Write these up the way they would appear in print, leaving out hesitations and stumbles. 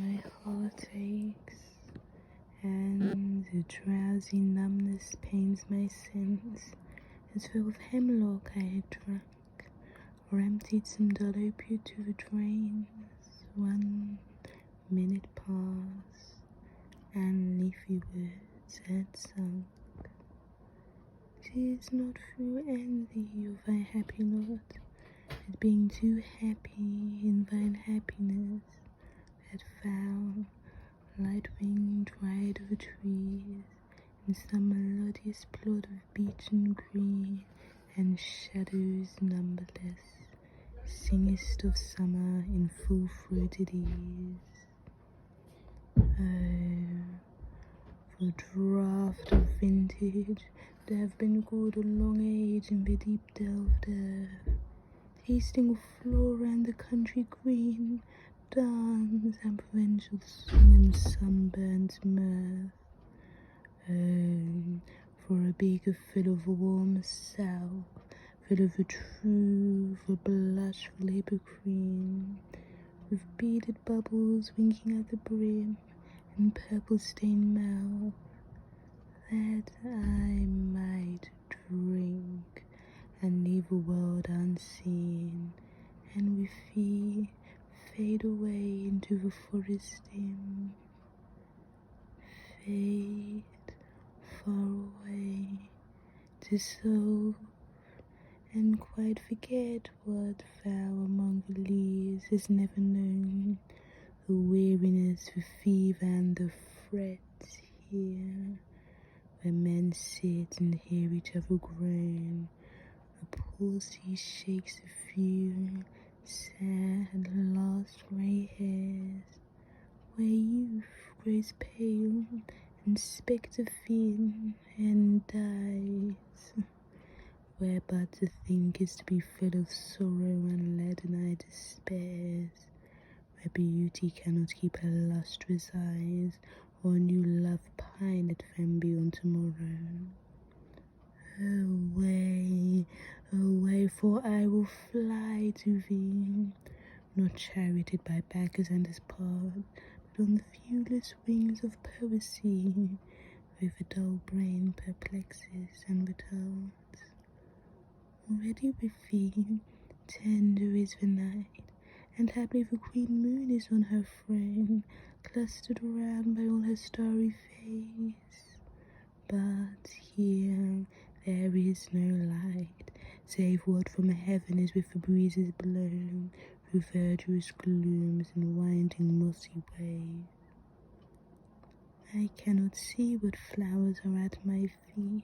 my heart aches, and a drowsy numbness pains my sense, as though of hemlock I had drunk, or emptied some dull opiate to the drains. 1 minute passed, and leafy words had sunk. 'Tis not through envy of thy happy lot, at being too happy in thine happiness, that thou, light-winged, ride over trees, in some melodious plot of beechen green, and shadows numberless, singest of summer in full-throated ease. Oh, for draught of vintage, that have been good a long age in the deep delved earth, tasting of flora and the country green, dance and provincial song and sunburnt mirth. Oh, for a beaker full of warm south, full of the true, the blushful hippocrene, with beaded bubbles winking at the brim, and purple-stained mouth, that I might drink, and leave the world unseen, and with thee fade away into the forest dim. Fade far away, dissolve, and quite forget what thou among the leaves hast never known, the weariness, the fever, and the frets here, where men sit and hear each other groan. A palsy shakes a few sad last grey hairs, where youth grows pale and spectre thin and dies, where but to think is to be full of sorrow and leaden-eyed despairs, where beauty cannot keep her lustrous eyes, or new love pine at them beyond tomorrow. Away, away, for I will fly to thee, not charioted by backers and his part, but on the viewless wings of poesy, where the dull brain perplexes and retards. Already with thee, tender is the night, and happily the queen moon is on her throne, clustered around by all her starry face. But here there is no light, save what from heaven is with the breezes blown, through verdurous glooms and winding mossy ways. I cannot see what flowers are at my feet,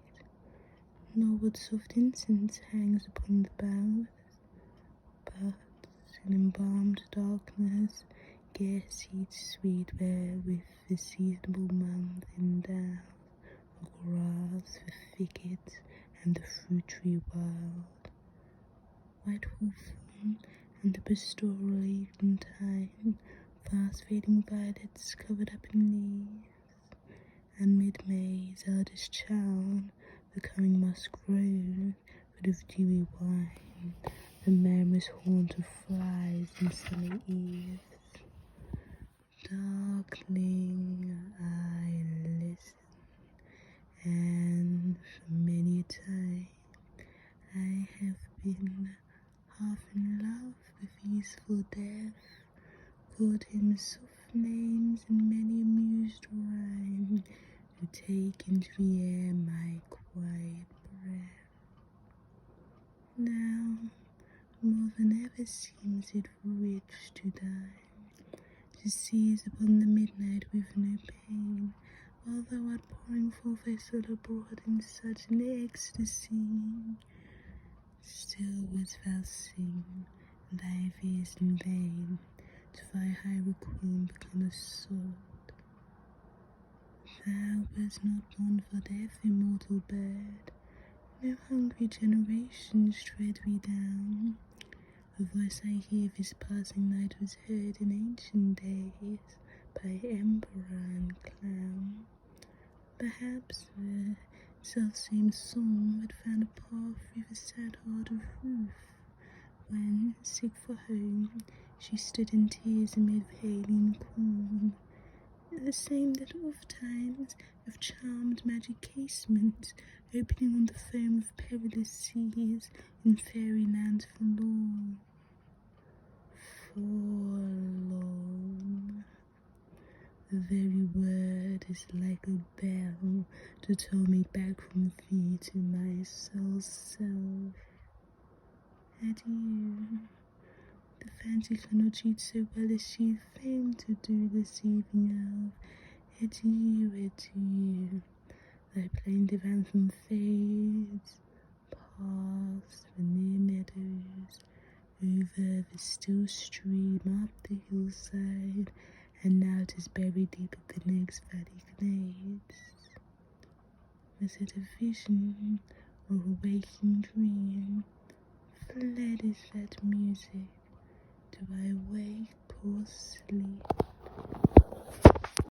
nor what soft incense hangs upon the boughs, but in embalmed darkness guess each sweet wherewith the seasonable month endows the grass, the thicket, and the fruit tree wild. White hawthorn and the pastoral eglantine, fast fading violets covered up in leaves, and mid-May's eldest child, the coming musk rose, full of dewy wine, the merriest haunt of flies in summer eves. Darkling I listen, and for many a time I have been half in love with easeful death, called him soft names in many amused rhyme, to take into the air my quiet breath. Now, more than ever seems it rich to die, to seize upon the midnight with no pain, while thou art pouring forth thy soul abroad in such an ecstasy. Still wouldst thou sing, and thy fears in vain, to thy high requiem become a sword. Thou wast not born for death, immortal bird, no hungry generations tread thee down. The voice I hear this passing night was heard in ancient days by emperor and clown. Perhaps the self-same song had found a path through the sad heart of Ruth, when, sick for home, She stood in tears amid paling corn, the same that oft times of charmed magic casements, opening on the foam of perilous seas in fairy lands forlorn. Forlorn. The very word is like a bell to toll me back from thee to my soul's self. Adieu. The fancy cannot cheat so well as she famed to do this evening of. Adieu, adieu. Thy plaintive anthem fades past the near meadows, over the still stream, up the hillside, and now 'tis buried deep in the next valley glades. Was it a vision or a waking dream? Fled is that music. Do I wake or sleep?